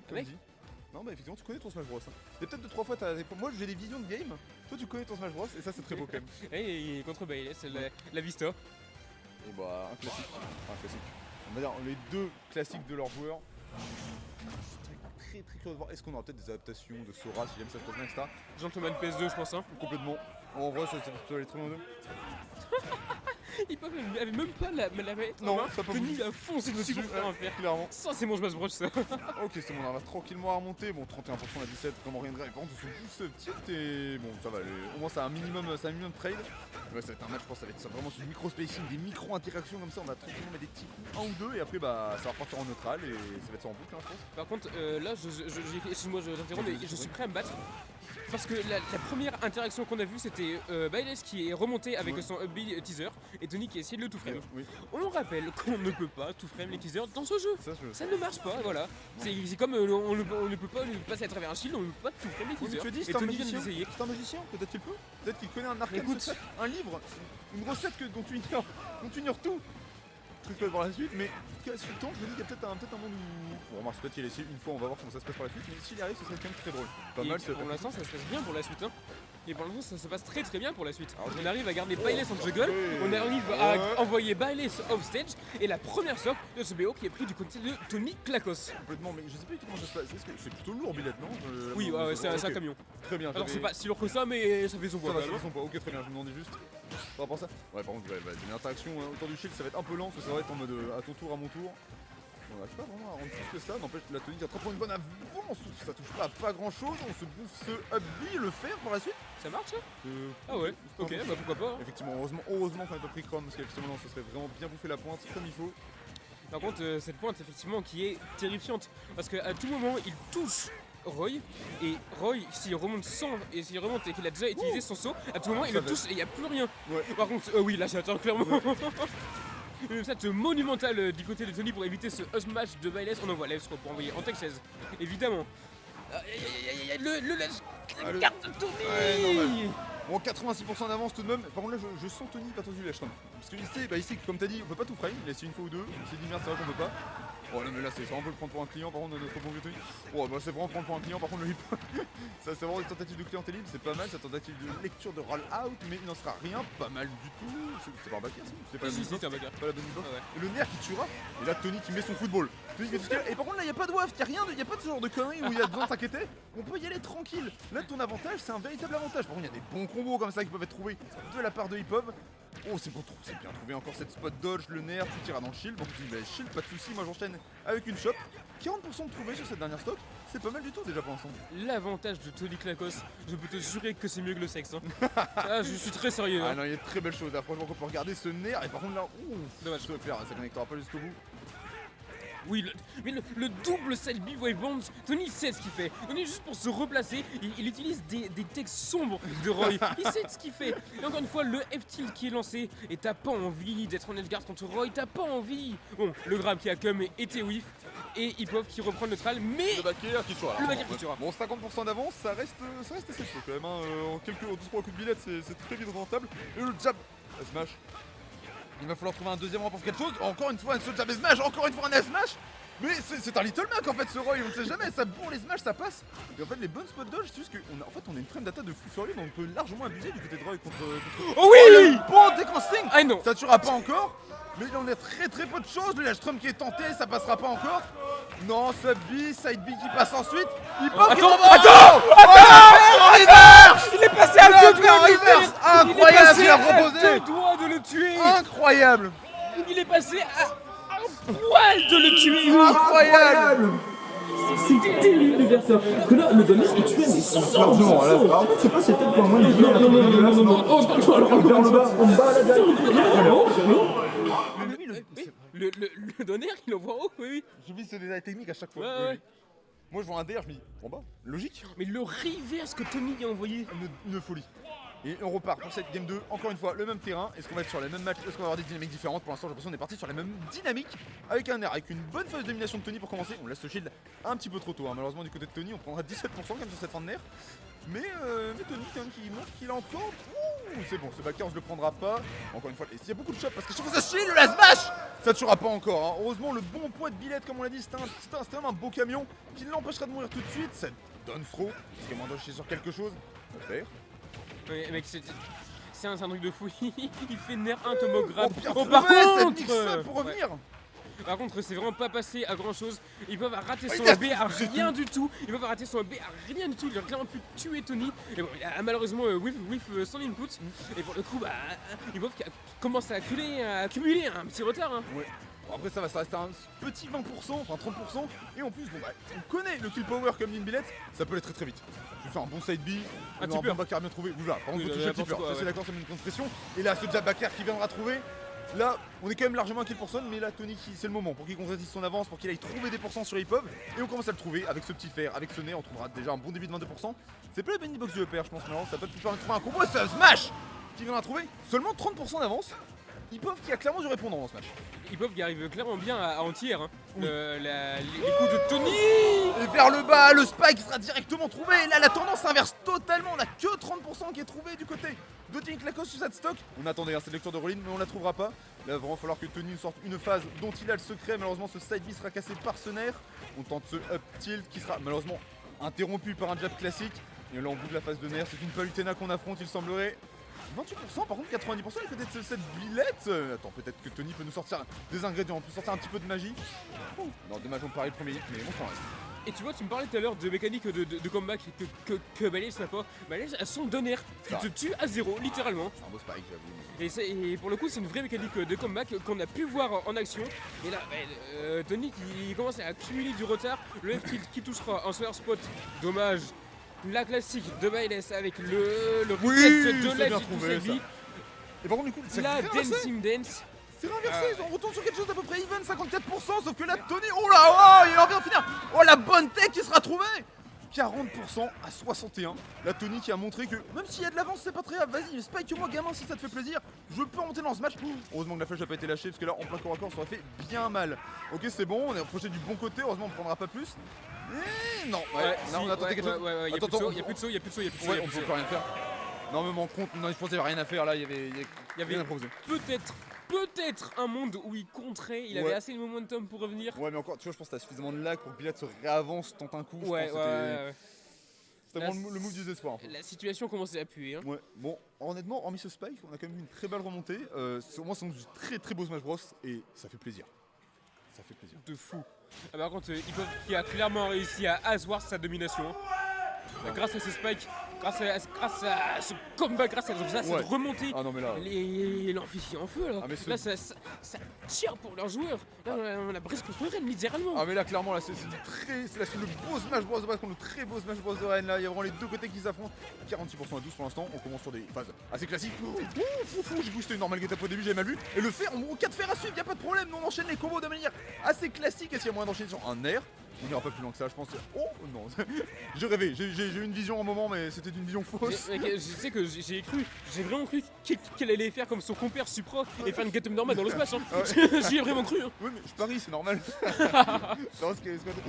comme dit. Non, bah effectivement, tu connais ton Smash Bros. Hein. Et peut-être 2-3 fois, moi j'ai des visions de game. Toi, tu connais ton Smash Bros. Et ça, c'est très beau quand même. Et contre Bailey, c'est la Vista. Et bah, un classique. Enfin, un classique. On va dire les deux classiques de leurs joueurs. Je suis très curieux de voir. Est-ce qu'on aura peut-être des adaptations de Sora si jamais ça se passe bien, etc. Gentleman PS2, je pense. Hein. Complètement. En vrai, ça peut aller très loin d'eux. Il avait même pas la manette. Non, ça peut Tony a foncé dessus pour faire un fer. Clairement. Ça, c'est mon Smash Bros. Ça. Ok, c'est bon, on va tranquillement à remonter. Bon, 31% à 17, vraiment rien de grave. Par contre, ce petit et bon, ça va. Au moins, c'est un minimum de trade. Ouais, ça va être un match, je pense, ça va être vraiment sur du micro-spacing, des micro-interactions comme ça. On va tranquillement mettre des petits coups, un ou deux, et après, bah, ça va repartir en neutral et ça va être ça en boucle, hein, je pense. Par contre, là, excuse-moi, je t'interromps, mais je suis prêt à me battre. Parce que la première interaction qu'on a vue, c'était Bailey qui est remonté avec son upbeat teaser et Tony qui a essayé de le tout frame. Oui. On rappelle qu'on ne peut pas tout frame les teasers dans ce jeu. Ça ne marche pas, voilà. C'est comme on ne peut pas passer à travers un shield, on ne peut pas tout frame les teasers. Tu dis, c'est un magicien, peut-être qu'il peut. Peut-être qu'il connaît un arcane, un livre, une recette dont tu ignores tout. Truc voir la suite, mais en tout cas, sur le temps, je me dis qu'il y a peut-être un monde où. Bon, peut-être qu'il essaie une fois, on va voir comment ça se passe par la suite, mais s'il y arrive, ce serait quand même très drôle. Pas mal, pour l'instant, ça se passe bien pour la suite. Hein. Et pour l'instant, ça se passe très bien pour la suite. Alors, on arrive à garder Bailey en juggle, on arrive à envoyer Bailey off stage, et la première stock de ce BO qui est pris du côté de Tony Klakos. Complètement, mais je sais pas du tout comment ça se passe. Est-ce que c'est plutôt lourd, Billet, non Oui, c'est un camion. Très bien. Alors, c'est pas si lourd que ça, mais ça fait son poids. Ça fait son poids, ok, très bien, je me demandais juste. Par rapport à ça. Ouais, par contre, une interaction autour du shield, ça va être un peu lent, parce que ça va être en mode à ton tour, à mon tour. On n'arrive pas vraiment à rendre plus que ça, n'empêche la Tony a très une bonne avance, ça touche pas à grand chose, on se bouffe ce up-B, le fer par la suite. Ça marche ça Ah ouais, ok, bah pourquoi pas. Effectivement, heureusement qu'on n'a pas pris Chrome, parce qu'effectivement, non, ce serait vraiment bien bouffer la pointe comme il faut. Par contre, cette pointe, effectivement, qui est terrifiante, parce qu'à tout moment, il touche Roy, et Roy, s'il remonte et qu'il a déjà utilisé son saut, à tout moment, il le touche et il n'y a plus rien. Ouais. Par contre, oui, là, j'attends clairement. Une set monumentale du côté de Tony pour éviter ce smash de Bailey. On envoie Levs pour envoyer en tech 16, évidemment. Le carte de Tony. Bon, 86% d'avance tout de même. Par contre, là, je sens Tony pas tendu, là, je trouve. Parce qu'il sait que, comme t'as dit, on peut pas tout frame. Il a essayé une fois ou deux. Il s'est dit merde, c'est vrai qu'on peut pas. Oh non, mais là, c'est vraiment le prendre pour un client. Par contre, notre bon vieux Tony. Oh, bah, c'est vraiment prendre pour un client. Par contre, le hip, ça, c'est vraiment une tentative de clientèle. C'est pas mal, sa tentative de lecture de roll out. Mais il n'en sera rien. Pas mal du tout. C'est pas un backer, c'est pas la bonne c'est un backer. Pas la bonne info. Et le nerf qui tuera. Et là, Tony qui met son football. Et par contre, là, il n'y a pas de waft. Il y a pas de ce genre de conneries où il y a besoin de s'inquiéter. On peut y aller tranquille. Là, ton avantage, c'est un véritable avantage. Par contre, il y a des bons combos comme ça qui peuvent être trouvés de la part de Hip Hop. Oh, c'est bon, c'est bien trouvé encore cette spot dodge, le nerf, tu tires dans le shield. Bon, tu dis, bah, shield, pas de soucis, moi j'enchaîne avec une shop. 40% de trouvé sur cette dernière stock, c'est pas mal du tout déjà pour l'instant. L'avantage de Tony Klakos, je peux te jurer que c'est mieux que le sexe. Hein. Ah, je suis très sérieux. Ah non, il y a de très belles choses là. Franchement, on peut regarder ce nerf. Et par contre, là, dommage. Ça connectera pas jusqu'au bout. Oui, mais le double side B-Wave Bombs, Tony sait ce qu'il fait. Tony, juste pour se replacer, il utilise des textes sombres de Roy. Il sait ce qu'il fait. Et encore une fois, le F-tilt qui est lancé, et t'as pas envie d'être en edgeguard contre Roy, t'as pas envie. Bon, le grab qui a come été whiff, et Hip-Hop qui reprend le neutral, mais... Le backer qui tuera. Le backer qui tuera. Bon, 50% d'avance, ça reste assez chaud quand même. Hein. En 12 coups de billette, c'est très vite rentable. Et le jab, smash. Il va falloir trouver un deuxième rang pour quelque chose. Encore une fois, un jab et smash. Encore une fois, un smash. Mais c'est un Little Mac en fait ce Roy, on ne sait jamais, ça bourre les smash, ça passe. Et en fait les bonnes spot dodge, c'est juste qu'on a une frame data de fou furieux, donc on peut largement abuser du côté de Roy contre... Oh oui, bon décrossing. Ah non. Ça tuera pas encore, mais il en a très peu de choses. Le Lashstrom qui est tenté, ça passera pas encore. Non, sub B, side B qui passe ensuite. Attends, il est passé à deux doigts. Incroyable ce qu'il a proposé. À 2 doigts de le tuer. Incroyable. Il est passé à poil de le tuer. Incroyable. C'est terrible de faire ça. Parce que là, le Donis, il tuait mais sans. En fait, je sais pas si c'est peut-être pour moi. Non. Oh, alors, vers le bas, on bat la Le donner, il envoie en haut, oui. Je vis ce détail technique à chaque fois. Ouais. Moi je vois un DR, je me dis, en bas, logique. Mais le reverse que Tony a envoyé. Une folie. Et on repart pour cette game 2, encore une fois, le même terrain. Est-ce qu'on va être sur les mêmes matchs? Est-ce qu'on va avoir des dynamiques différentes? Pour l'instant, j'ai l'impression qu'on est parti sur la même dynamique. Avec un air, avec une bonne phase de domination de Tony pour commencer. On laisse ce shield un petit peu trop tôt. Hein. Malheureusement, du côté de Tony, on prendra 17% comme sur cette fin de nerf. Mais Tony, quand même, qui montre qu'il a encore c'est bon, ce backer on se le prendra pas. Encore une fois, il y a beaucoup de shots parce que chaque fois ça shield, la smash ça tuera pas encore. Hein. Heureusement, le bon poids de Billette, comme on l'a dit, c'était un beau camion qui ne l'empêchera de mourir tout de suite. Ça donne throw, parce qu'il y a moins de sur quelque chose. Ça va faire. Ouais, mec, c'est un truc de fou. Il fait nerf un tomographe. Oh, bien Oh, trouvé, par cette contre, mix-up pour revenir. Par contre, c'est vraiment pas passé à grand chose. Ils peuvent rater son il a- B à c'est rien du tout. Ils peuvent rater son B à rien du tout. Il aurait clairement pu tuer Tony. Et bon, il a malheureusement whiff son input. Et pour le coup, bah, ils peuvent commencer à accumuler un petit retard. Hein. Ouais. Bon, après ça va, ça reste un petit 20%, enfin 30%. Et en plus, bon bah, on connaît le kill power comme dit Billette, ça peut aller très très vite. Je vais faire un bon side B, un tipper. bon backer bien trouvé. Oula, par contre, Oui, faut toucher le n'importe tipper. quoi, Ça c'est ouais. d'accord, ça met une concentration. Et là, ce jab backer qui viendra trouver. Là, on est quand même largement à kill pour Son, mais là, Tony, c'est le moment pour qu'il concrétise son avance, pour qu'il aille trouver des pourcents sur hip-hop. Et on commence à le trouver avec ce petit fer, avec ce nez, on trouvera déjà un bon début de 22%. C'est pas le bendy box du EPR, je pense, maintenant. Ça peut plus permettre de trouver un combo, et ça smash qui viendra trouver seulement 30% d'avance. Hip-hop qui a clairement du répondant dans ce match. Hip-Hop qui arrive clairement bien à anti-air. Hein. Les coups de Tony. Et vers le bas, le spike sera directement trouvé. Et là, la tendance inverse totalement. On n'a que 30% qui est trouvé du côté de Tony Lacoste sur cette stock. On attendait cette lecture de Rollin, mais on la trouvera pas. Là, il va vraiment falloir que Tony sorte une phase dont il a le secret. Malheureusement, ce side B sera cassé par ce nerf. On tente ce up tilt qui sera malheureusement interrompu par un jab classique. Et là, en bout de la phase de nerf, c'est une Palutena qu'on affronte, il semblerait. 28%, par contre 90% il peut être cette Billette. Attends, peut-être que Tony peut nous sortir des ingrédients, on peut sortir un petit peu de magie. Non, dommage, on parie le premier hit, mais on s'en reste. Et tu vois, tu me parlais tout à l'heure de mécanique de comeback que Balaise n'a pas. Balaise a son donner qui te tue à zéro, littéralement. C'est un beau spike, j'avoue. Et pour le coup, c'est une vraie mécanique de comeback qu'on a pu voir en action. Et là, Tony qui commence à accumuler du retard. Le F-tilt qui touchera un swear spot. Dommage. La classique de Balaise avec le reset de c'est la bien du trouvé, Selby. ça. Et par contre, du coup, c'est La inversé. Dancing Dance. C'est inversé, on retourne sur quelque chose d'à peu près even, 54%, sauf que là, Tony, oh là, oh, il en vient de finir. Oh, la bonne tech qui sera trouvée. 40% à 61. La Tony qui a montré que même s'il y a de l'avance, c'est pas très grave. Vas-y, spike-moi, gamin, si ça te fait plaisir. Je peux monter dans ce match. Heureusement que la flèche n'a pas été lâchée parce que là, en plein corps à corps, ça aurait fait bien mal. Ok, c'est bon, on est approché du bon côté. Heureusement, on ne prendra pas plus. Non, ouais, là, on a tenté quelque chose. Ouais, y'a plus de saut, y'a plus de saut. Ouais, on peut plus rien faire. Non, mais mon compte, non, je pensais qu'il y avait rien à faire là. Il y avait rien à proposer. Peut-être un monde où il compterait, il avait assez de momentum pour revenir. Ouais, mais encore, tu vois, je pense que t'as suffisamment de lag pour que Billette se réavance, tente un coup. Ouais. C'était vraiment le move du désespoir. En fait. La situation commençait à puer. Hein. Ouais, bon, honnêtement, hormis ce spike, on a quand même eu une très belle remontée. Au moins, c'est du très très beau Smash Bros. Et ça fait plaisir. Ça fait plaisir. De fou. Ah, par contre, Hip-Hop qui a clairement réussi à asseoir sa domination. Grâce à ce spike, grâce à ce comeback, grâce à cette remontée. Ah non, mais là. L'amphithéâtre en feu là. Ah, mais Là ça tire pour leurs joueurs. Là on a presque construit Rennes littéralement. Ah mais là clairement là c'est le beau Smash Bros de Rennes contre le très beau Smash Bros de Rennes là, il y a vraiment les deux côtés qui s'affrontent. 46% à 12 pour l'instant, on commence sur des phases assez classiques. J'ai boosté une normale get-up au début, j'avais mal vu. Et le fer, on 4 fers à suivre, y a pas de problème, on enchaîne les combos de manière assez classique. Est-ce qu'il y a moyen d'enchaîner sur un air? On ira pas plus loin que ça, je pense. Oh non, j'ai rêvé, j'ai eu une vision à un moment, mais c'était une vision fausse. Je sais que j'ai vraiment cru qu'elle allait faire comme son compère Supra et faire une get-up normale dans le smash. Hein. J'y ai vraiment cru. Hein. Oui, mais je parie, c'est normal.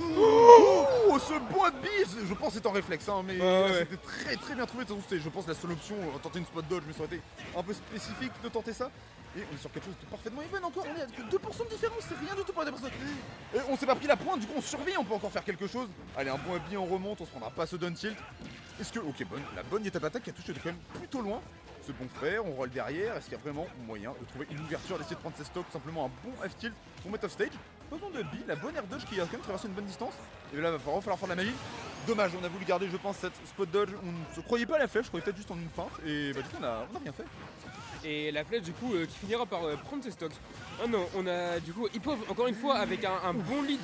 Oh, ce bois de bise, je pense que c'est en réflexe, hein, mais c'était très très bien trouvé. De toute façon, c'était, je pense, la seule option. Tenter une spot dodge, mais ça aurait été un peu spécifique de tenter ça. Et on est sur quelque chose de parfaitement even encore. On est à 2% de différence, c'est rien du tout pour la personne. Et on s'est pas pris la pointe, du coup on survit, on peut encore faire quelque chose. Allez, un bon habillé, on remonte, on se prendra pas ce down tilt. Est-ce que, ok, la bonne étape d'attaque qui a touché de quand même plutôt loin. Ce bon fer, on roll derrière. Est-ce qu'il y a vraiment moyen de trouver une ouverture, d'essayer de prendre ses stocks, simplement un bon F-tilt pour mettre off stage? Pas besoin de B, la bonne air dodge qui a quand même traversé une bonne distance. Et là, il va falloir faire de la magie. Dommage, on a voulu garder, je pense, cette spot dodge. On ne se croyait pas à la flèche, je croyais peut-être juste en une feinte. Et bah, du coup, on a rien fait. Et la flèche du coup qui finira par prendre ses stocks. Ah non, on a du coup Hip-Hop encore une fois avec un bon lead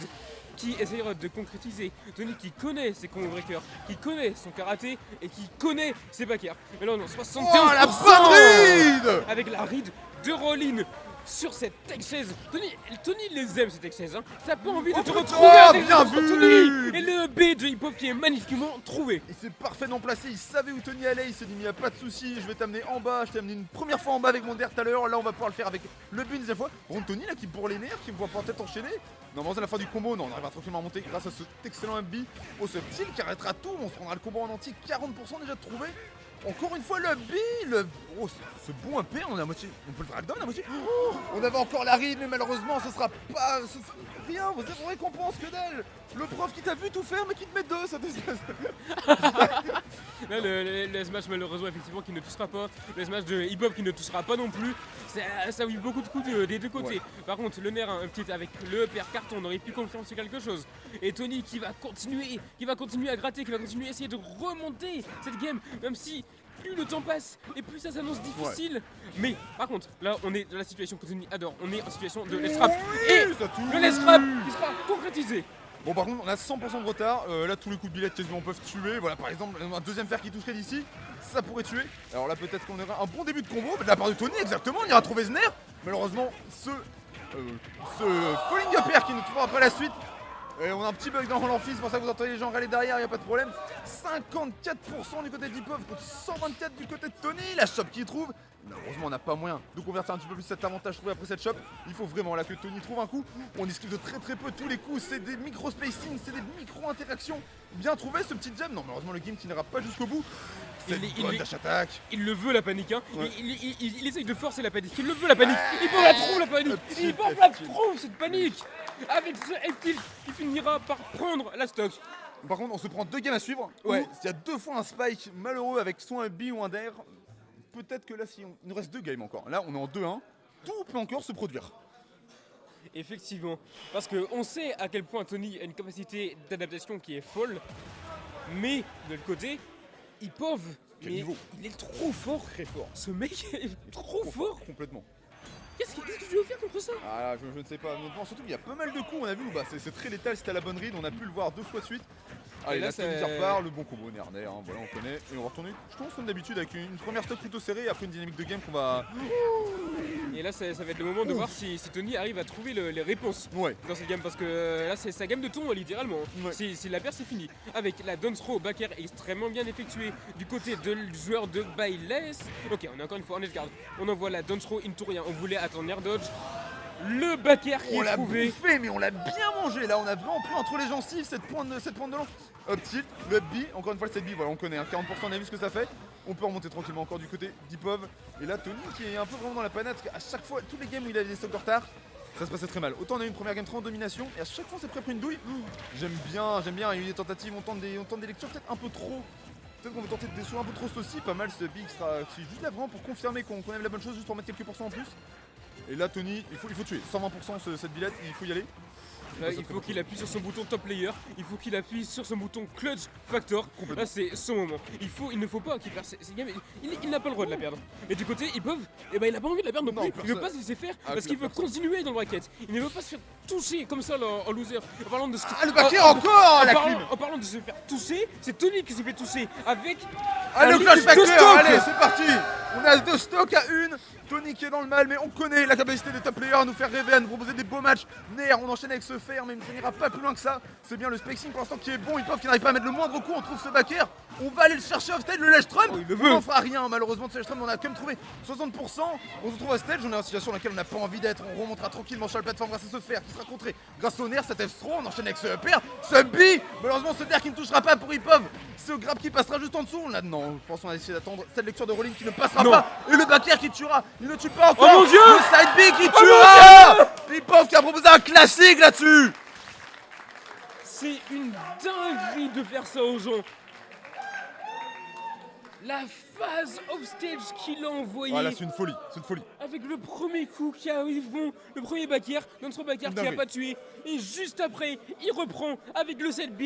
qui essayera de concrétiser. Tony qui connaît ses combo breakers, qui connaît son karaté et qui connaît ses backers. Mais là on est en 75%. Oh la bonne read avec la read de Rollin sur cette tech chaise. Tony les aime ces tech chaises. Hein. T'as pas envie de te retrouver avec bien Tony. Et le B de Hip-Hop qui est magnifiquement trouvé. Et c'est parfaitement placé, il savait où Tony allait, il s'est dit il n'y a pas de souci, je vais t'amener en bas, je t'ai amené une première fois en bas avec mon der tout à l'heure, là on va pouvoir le faire avec le B une deuxième fois. Bon, Tony là qui bourre les nerfs, qui me voit peut-être enchaîner. Non, à la fin du combo, non, on arrivera tranquillement à monter grâce à cet excellent MB. Oh, ce petit qui arrêtera tout, on se prendra le combo en entier, 40% déjà de trouvé. Encore une fois le B, oh, ce bon impair, on a moitié, on peut le drag down à moitié. Oh, on avait encore la ride, mais malheureusement ce sera rien, vous avez vos récompenses, que dalle. Le prof qui t'a vu tout faire mais qui te met 2, cette espèce. Là, le smash malheureusement effectivement qui ne touchera pas, le smash de hip-hop qui ne touchera pas non plus, ça a eu beaucoup de coups des deux côtés. Ouais. Par contre le nerf un petit avec le père carton, on aurait pu confiance sur quelque chose. Et Tony qui va continuer à gratter, qui va continuer à essayer de remonter cette game, même si plus le temps passe et plus ça s'annonce difficile. Mais par contre là on est dans la situation que Tony adore, on est en situation de let's rap. Et Ça touche. le let's rap qui sera concrétisé. Bon par contre on a 100% de retard, là tous les coups de billette quasiment peuvent tuer, voilà par exemple un deuxième fer qui toucherait d'ici, ça pourrait tuer. Alors là peut-être qu'on aura un bon début de combo, mais de la part de Tony exactement, on ira trouver Zner. Malheureusement ce falling up air qui nous trouvera pas la suite. Et on a un petit bug dans l'amphi, c'est pour ça que vous entendez les gens râler derrière, il a pas de problème. 54% du côté d'Hipov contre 124 du côté de Tony, la shop qui trouve. Malheureusement on n'a pas moyen de convertir un petit peu plus cet avantage trouvé après cette shop. Il faut vraiment là que Tony trouve un coup. On esquive de très peu tous les coups, c'est des micro spacing, c'est des micro interactions. Bien trouvé ce petit jam. Non malheureusement le game qui n'ira pas jusqu'au bout. C'est une dash attack. Il le veut la panique, hein. Ouais. Il essaye de forcer la panique, il le veut la panique, il peut la trouve la panique, il peut la trouve cette panique. Avec ce F-tilt, il finira par prendre la stock. Par contre on se prend 2 games à suivre. Ouais. Où il y a 2 fois un spike malheureux avec soit un B ou un DAIR. Peut-être que là si il nous reste 2 games encore. Là on est en 2-1. Tout peut encore se produire. Effectivement, parce qu'on sait à quel point Tony a une capacité d'adaptation qui est folle, mais de l'autre côté, Hipov, Quel niveau. il est trop fort. Très fort. Ce mec est trop fort. Complètement. Qu'est-ce que tu veux faire contre ça? Ah là, je ne sais pas, honnêtement, surtout qu'il y a pas mal de coups, on a vu, bah, c'est très létal si t'as la bonne read, on a pu le voir 2 fois de suite. Allez, là, là, ça- Tony qui repart, le bon combo Nerner, hein, voilà, on connaît. Et on va retourner, je pense, comme d'habitude, avec une première stock plutôt serrée, et après une dynamique de game qu'on va... Et là, ça va être le moment de voir si Tony arrive à trouver les réponses Ouais. dans cette game, parce que là, c'est sa game de ton, littéralement. Ouais. Ah, Si la paire, c'est fini. Avec la dance throw back air extrêmement bien effectuée du côté de joueur de Bayless. Ok, on est encore une fois en edgeguard. On envoie la dance throw into rien. On voulait attendre air dodge. Le back air qui On est l'a trouvé. bouffé, mais on l'a bien mangé, là, on a vraiment pris entre les gencives cette pointe de lance. Up tilt, le up B, encore une fois le set B, voilà, on connaît, hein, 40%, on a vu ce que ça fait. On peut remonter tranquillement encore du côté d'Hipov. Et là, Tony qui est un peu vraiment dans la panade, parce qu'à chaque fois, tous les games où il avait des stocks de retard, ça se passait très mal. Autant on a eu une première game 3 en domination, et à chaque fois, c'est prêt pour une douille. J'aime bien, il y a eu des tentatives, on tente des lectures peut-être un peu trop. Peut-être qu'on veut tenter des sauts un peu trop aussi, pas mal ce B qui sera juste là vraiment pour confirmer qu'on aime la bonne chose, juste pour mettre quelques pourcents en plus. Et là, Tony, il faut tuer 120% cette billette, il faut y aller. Là, il faut qu'il appuie sur son bouton top player, il faut qu'il appuie sur son bouton clutch factor. Là, c'est son moment. Il ne faut pas qu'il perde cette game. Il n'a pas le droit de la perdre. Et du côté, Hipov, il n'a pas envie de la perdre non Non, plus. Il ne veut pas se laisser faire Ah, parce qu'il veut continuer dans le bracket. Il ne veut pas se faire toucher comme ça là, en loser. En parlant de Ah, le backer encore la clim. en parlant de se faire toucher, c'est Tony qui s'est fait toucher avec. Ah, le un clutch lift de factor, stock. allez, c'est parti. On a 2 stocks à 1. Tony qui est dans le mal, mais on connaît la capacité des top players à nous faire rêver, à nous proposer des beaux matchs. Nair, on enchaîne avec ce fer, mais ça n'ira pas plus loin que ça. C'est bien le spacing pour l'instant qui est bon. Hipov qui n'arrive pas à mettre le moindre coup. On trouve ce backer. On va aller le chercher off-stage, le ledge trump. Oh, il le On veut. n'en fera rien, malheureusement, de ce ledge trump. On a quand même trouvé 60%. On se trouve à stage. On est dans une situation dans laquelle on n'a pas envie d'être. On remontera tranquillement sur la plateforme grâce à ce fer qui sera contré grâce au Nair. Cet F-throw, on enchaîne avec ce upper. Ce B. Malheureusement, ce Nair qui ne touchera pas pour Hipov. Ce grab qui passera juste en dessous. Là, non, je pense qu'on va essayer d'attendre cette lecture de rolling qui ne passera Non. pas. Et le backer qui tuera. Il ne tue pas encore. Oh mon Dieu. Le side B qui tuera. Hipov qui a proposé un classique là-dessus. C'est une dinguerie de faire ça aux gens. La phase off-stage qu'il a envoyée Voilà, c'est une folie, c'est une folie. avec le premier coup qui arrive bon, le premier backer, notre backer qui a Dinguerie. pas tué. Et juste après, il reprend avec le 7B.